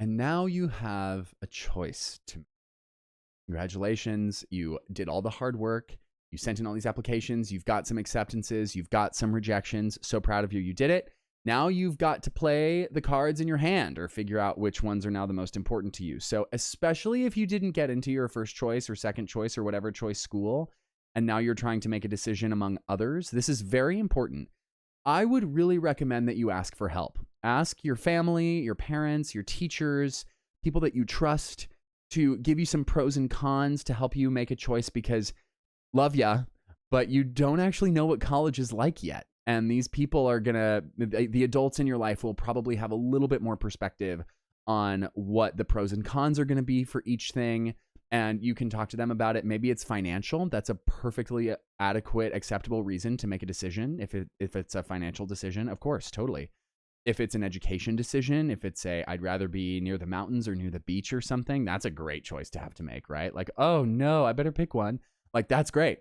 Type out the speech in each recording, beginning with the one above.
And now you have a choice to make. Congratulations. You did all the hard work. You sent in all these applications. You've got some acceptances. You've got some rejections. So proud of you. You did it. Now you've got to play the cards in your hand or figure out which ones are now the most important to you. So especially if you didn't get into your first choice or second choice or whatever choice school, and now you're trying to make a decision among others, this is very important. I would really recommend that you ask for help. Ask your family, your parents, your teachers, people that you trust to give you some pros and cons to help you make a choice, because love ya, but you don't actually know what college is like yet. And these people are the adults in your life will probably have a little bit more perspective on what the pros and cons are going to be for each thing. And you can talk to them about it. Maybe it's financial. That's a perfectly adequate, acceptable reason to make a decision. If it's a financial decision, of course, totally. If it's an education decision, if it's I'd rather be near the mountains or near the beach or something, that's a great choice to have to make, right? Like, oh no, I better pick one. Like, that's great.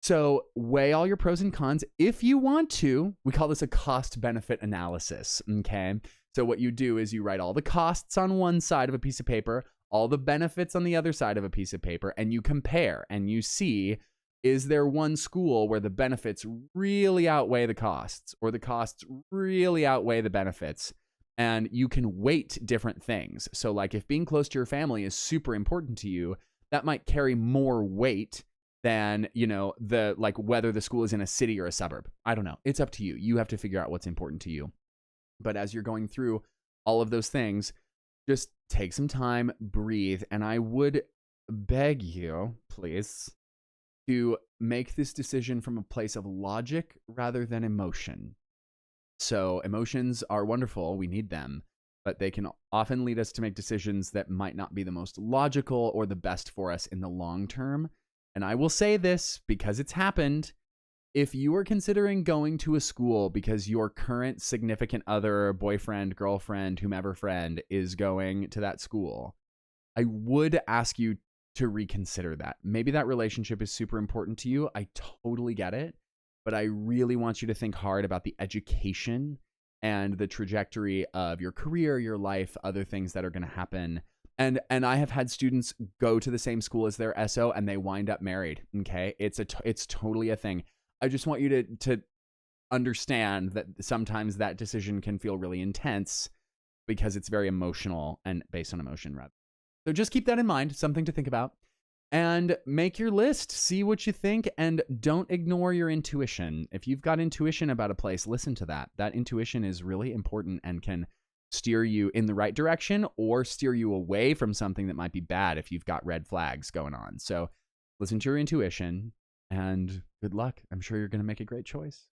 So weigh all your pros and cons. If you want to, we call this a cost benefit analysis. Okay. So what you do is you write all the costs on one side of a piece of paper, all the benefits on the other side of a piece of paper, and you compare and you see, is there one school where the benefits really outweigh the costs, or the costs really outweigh the benefits? And you can weight different things. So like if being close to your family is super important to you, that might carry more weight than, whether the school is in a city or a suburb. I don't know. It's up to you. You have to figure out what's important to you. But as you're going through all of those things, just take some time, breathe. And I would beg you, please, to make this decision from a place of logic rather than emotion. So emotions are wonderful. We need them, but they can often lead us to make decisions that might not be the most logical or the best for us in the long term. And I will say this because it's happened. If you are considering going to a school because your current significant other, boyfriend, girlfriend, whomever friend is going to that school, I would ask you to reconsider that. Maybe that relationship is super important to you. I totally get it. But I really want you to think hard about the education and the trajectory of your career, your life, other things that are going to happen. And I have had students go to the same school as their SO and they wind up married. Okay. It's totally a thing. I just want you to understand that sometimes that decision can feel really intense because it's very emotional and based on emotion rather. So just keep that in mind, something to think about, and make your list, see what you think, and don't ignore your intuition. If you've got intuition about a place, listen to that. That intuition is really important and can steer you in the right direction or steer you away from something that might be bad if you've got red flags going on. So listen to your intuition and good luck. I'm sure you're going to make a great choice.